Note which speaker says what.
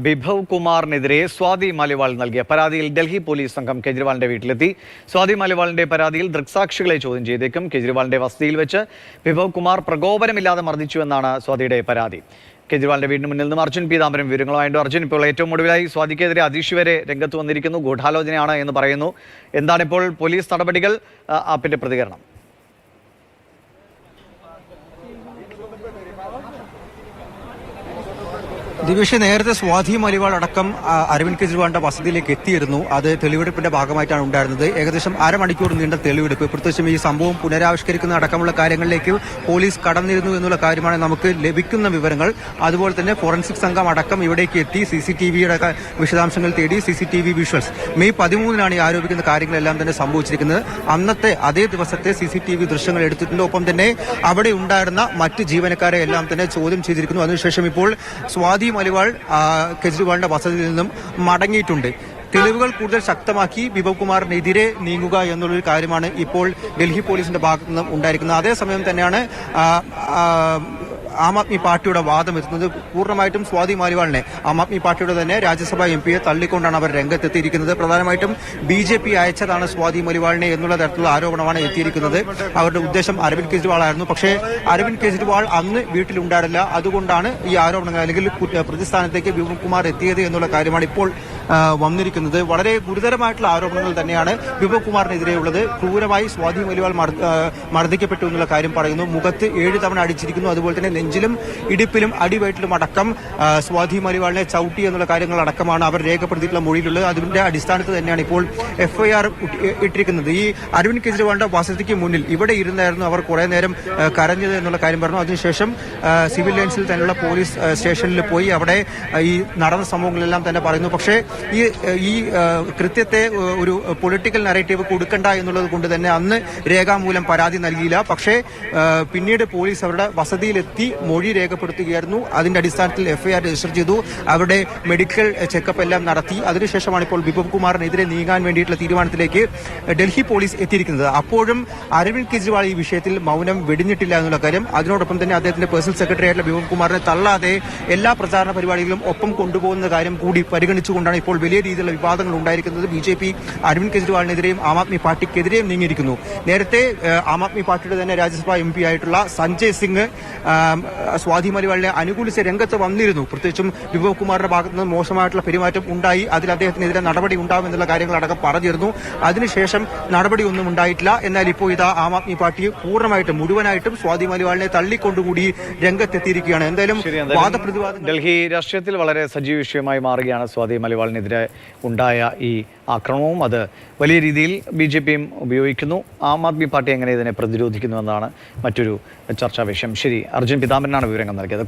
Speaker 1: ബിഭവ് കുമാറിനെതിരെ സ്വാതി മാലിവാൾ നൽകിയ പരാതിയിൽ ഡൽഹി പോലീസ് സംഘം കേജ്രിവാളിന്റെ വീട്ടിലെത്തി. സ്വാതി മാലിവാളിന്റെ പരാതിയിൽ ദൃക്സാക്ഷികളെ ചോദ്യം ചെയ്തേക്കും. കേജ്രിവാളിന്റെ വസതിയിൽ വെച്ച് ബിഭവ് കുമാർ പ്രകോപനമില്ലാതെ മർദ്ദിച്ചുവെന്നാണ് സ്വാതിയുടെ പരാതി. കേജ്രിവാളിന്റെ വീടിന് മുന്നിൽ നിന്നും അർജുൻ പീതാംബരം വിവരങ്ങളുമായിട്ട്. അർജുൻ, ഇപ്പോൾ ഏറ്റവും ഒടുവിലായി സ്വാതിക്കെതിരെ അതീഷ് വരെ രംഗത്ത് വന്നിരിക്കുന്നു. ഗൂഢാലോചനയാണ് എന്ന് പറയുന്നു. എന്താണിപ്പോൾ പോലീസ് നടപടികൾ, ആപ്പിന്റെ പ്രതികരണം?
Speaker 2: ദിവേഷ്, നേരത്തെ സ്വാതി മാലിവാൾ അടക്കം അരവിന്ദ് കെജ്രിവാളിന്റെ വസതിയിലേക്ക് എത്തിയിരുന്നു. അത് തെളിവെടുപ്പിന്റെ ഭാഗമായിട്ടാണ് ഉണ്ടായിരുന്നത്. ഏകദേശം അരമണിക്കൂർ നീണ്ട തെളിവെടുപ്പ്, പ്രത്യേകിച്ചും ഈ സംഭവം പുനരാവിഷ്കരിക്കുന്ന അടക്കമുള്ള കാര്യങ്ങളിലേക്ക് പോലീസ് കടന്നിരുന്നു എന്നുള്ള കാര്യമാണ് നമുക്ക് ലഭിക്കുന്ന വിവരങ്ങൾ. അതുപോലെ തന്നെ ഫോറൻസിക് സംഘം അടക്കം ഇവിടേക്ക് എത്തി CCTVയുടെ വിശദാംശങ്ങൾ തേടി. CCTV വിഷ്വൽസ് മെയ് 13-നാണ് ഈ ആരോപിക്കുന്ന കാര്യങ്ങളെല്ലാം തന്നെ സംഭവിച്ചിരിക്കുന്നത്. അന്നത്തെ അതേ ദിവസത്തെ CCTV ദൃശ്യങ്ങൾ എടുത്തിട്ടുണ്ട്. ഒപ്പം തന്നെ അവിടെ ഉണ്ടായിരുന്ന മറ്റ് ജീവനക്കാരെ എല്ലാം തന്നെ ചോദ്യം ചെയ്തിരിക്കുന്നു. അതിനുശേഷം ഇപ്പോൾ സ്വാതി മാലിവാൾ കെജ്രിവാളിന്റെ വസതിയിൽ നിന്നും മടങ്ങിയിട്ടുണ്ട്. തെളിവുകൾ കൂടുതൽ ശക്തമാക്കി ബിഭവ് കുമാറിനെതിരെ നീങ്ങുക എന്നുള്ളൊരു കാര്യമാണ് ഇപ്പോൾ ഡൽഹി പോലീസിന്റെ ഭാഗത്തു നിന്നും ഉണ്ടായിരിക്കുന്നത്. അതേസമയം തന്നെയാണ് ആം ആദ്മി പാർട്ടിയുടെ വാദം എത്തുന്നത്. പൂർണ്ണമായിട്ടും സ്വാതി മാലിവാളിനെ, ആം ആദ്മി പാർട്ടിയുടെ തന്നെ രാജ്യസഭാ MP തള്ളിക്കൊണ്ടാണ് അവർ രംഗത്തെത്തിയിരിക്കുന്നത്. പ്രധാനമായിട്ടും BJP അയച്ചതാണ് സ്വാതി മാലിവാളിനെ എന്നുള്ള തരത്തിലുള്ള ആരോപണമാണ് എത്തിയിരിക്കുന്നത്. അവരുടെ ഉദ്ദേശം അരവിന്ദ് കെജ്രിവാൾ ആയിരുന്നു. പക്ഷേ അരവിന്ദ് കെജ്രിവാൾ അന്ന് വീട്ടിലുണ്ടായിരുന്നില്ല. അതുകൊണ്ടാണ് ഈ ആരോപണങ്ങൾ അല്ലെങ്കിൽ പ്രതിസ്ഥാനത്തേക്ക് ബിഭവ് കുമാർ എത്തിയത് എന്നുള്ള കാര്യമാണ് ഇപ്പോൾ വന്നിരിക്കുന്നത്. വളരെ ഗുരുതരമായിട്ടുള്ള ആരോപണങ്ങൾ തന്നെയാണ് ബിഭവ് കുമാറിനെതിരെയുള്ളത്. ക്രൂരമായി സ്വാതി മാലിവാൾ മർദ്ദിക്കപ്പെട്ടു എന്നുള്ള കാര്യം പറയുന്നു. മുഖത്ത് 7 തവണ അടിച്ചിരിക്കുന്നു. അതുപോലെ തന്നെ നെഞ്ചിലും ഇടുപ്പിലും അടിവയറ്റിലും അടക്കം സ്വാതി മാലിവാളിനെ ചവിട്ടി എന്നുള്ള കാര്യങ്ങൾ അടക്കമാണ് അവർ രേഖപ്പെടുത്തിയിട്ടുള്ള മൊഴിയിലുള്ളത്. അതിന്റെ അടിസ്ഥാനത്തിൽ തന്നെയാണ് ഇപ്പോൾ FIR ഇട്ടിരിക്കുന്നത്. ഈ അരവിന്ദ് കെജ്രിവാളിന്റെ വസതിക്ക് മുന്നിൽ ഇവിടെ ഇരുന്നായിരുന്നു അവർ കുറെ നേരം കരഞ്ഞത് എന്നുള്ള കാര്യം പറഞ്ഞു. അതിനുശേഷം സിവിൽ ലൈൻസിൽ തന്നെയുള്ള പോലീസ് സ്റ്റേഷനിൽ പോയി അവിടെ ഈ നടന്ന സംഭവങ്ങളെല്ലാം തന്നെ പറയുന്നു. പക്ഷേ ഈ കൃത്യത്തെ ഒരു പൊളിറ്റിക്കൽ നറേറ്റീവ് കൊടുക്കണ്ട എന്നുള്ളത് കൊണ്ട് തന്നെ അന്ന് രേഖാമൂലം പരാതി നൽകിയില്ല. പക്ഷേ പിന്നീട് പോലീസ് അവരുടെ വസതിയിലെത്തി മൊഴി രേഖപ്പെടുത്തുകയായിരുന്നു. അതിന്റെ അടിസ്ഥാനത്തിൽ FIR രജിസ്റ്റർ ചെയ്തു. അവരുടെ മെഡിക്കൽ ചെക്കപ്പ് എല്ലാം നടത്തി. അതിനുശേഷമാണ് ഇപ്പോൾ ബിഭവ് കുമാറിനെതിരെ നീങ്ങാൻ വേണ്ടിയിട്ടുള്ള തീരുമാനത്തിലേക്ക് ഡൽഹി പോലീസ് എത്തിയിരിക്കുന്നത്. അപ്പോഴും അരവിന്ദ് കെജ്രിവാൾ ഈ വിഷയത്തിൽ മൗനം വെടിഞ്ഞിട്ടില്ല എന്നുള്ള കാര്യം, അതിനോടൊപ്പം തന്നെ അദ്ദേഹത്തിന്റെ പേഴ്സണൽ സെക്രട്ടറി ആയിട്ടുള്ള ബിഭവ് കുമാറിനെ തള്ളാതെ എല്ലാ പ്രചാരണ പരിപാടികളും ഒപ്പം കൊണ്ടുപോകുന്ന കാര്യം കൂടി പരിഗണിച്ചുകൊണ്ടാണ് ഇപ്പോൾ വലിയ രീതിയിലുള്ള വിവാദങ്ങൾ ഉണ്ടായിരിക്കുന്നത്. BJP അരവിന്ദ് കെജ്രിവാളിനെതിരെയും ആം ആദ്മി പാർട്ടിക്കെതിരെയും നീങ്ങിയിരിക്കുന്നു. നേരത്തെ ആം ആദ്മി പാർട്ടിയുടെ തന്നെ രാജ്യസഭാ MP ആയിട്ടുള്ള സഞ്ജയ് സിംഗ് സ്വാതി മാലിവാളിനെ അനുകൂലിച്ച് രംഗത്ത് വന്നിരുന്നു. പ്രത്യേകിച്ചും ബിഭവ് കുമാറിന്റെ ഭാഗത്ത് നിന്ന് മോശമായിട്ടുള്ള പെരുമാറ്റം ഉണ്ടായി, അതിൽ അദ്ദേഹത്തിനെതിരെ നടപടി ഉണ്ടാകുമെന്നുള്ള കാര്യങ്ങളടക്കം പറഞ്ഞിരുന്നു. അതിനുശേഷം നടപടിയൊന്നും ഉണ്ടായിട്ടില്ല. എന്നാൽ ഇപ്പോൾ ഇതാ ആം ആദ്മി പാർട്ടി പൂർണ്ണമായിട്ടും മുഴുവനായിട്ടും സ്വാതി മാലിവാളിനെ തള്ളിക്കൊണ്ടുകൂടി രംഗത്തെത്തിയിരിക്കുകയാണ്. എന്തായാലും വാദപ്രതിവാദം
Speaker 1: ഡൽഹി രാഷ്ട്രീയത്തിൽ വളരെ സജീവ വിഷയമായി മാറുകയാണ് സ്വാതി മാലിവാളിനെതിരെ ഉണ്ടായ ഈ ആക്രമണവും. അത് വലിയ രീതിയിൽ BJPയും ഉപയോഗിക്കുന്നു. ആം ആദ്മി പാർട്ടി എങ്ങനെ ഇതിനെ പ്രതിരോധിക്കുന്നു എന്നതാണ് മറ്റൊരു ചർച്ചാ വിഷയം. ശരി, അർജുൻ പീതാംബരനാണ് വിവരങ്ങൾ നൽകിയത്.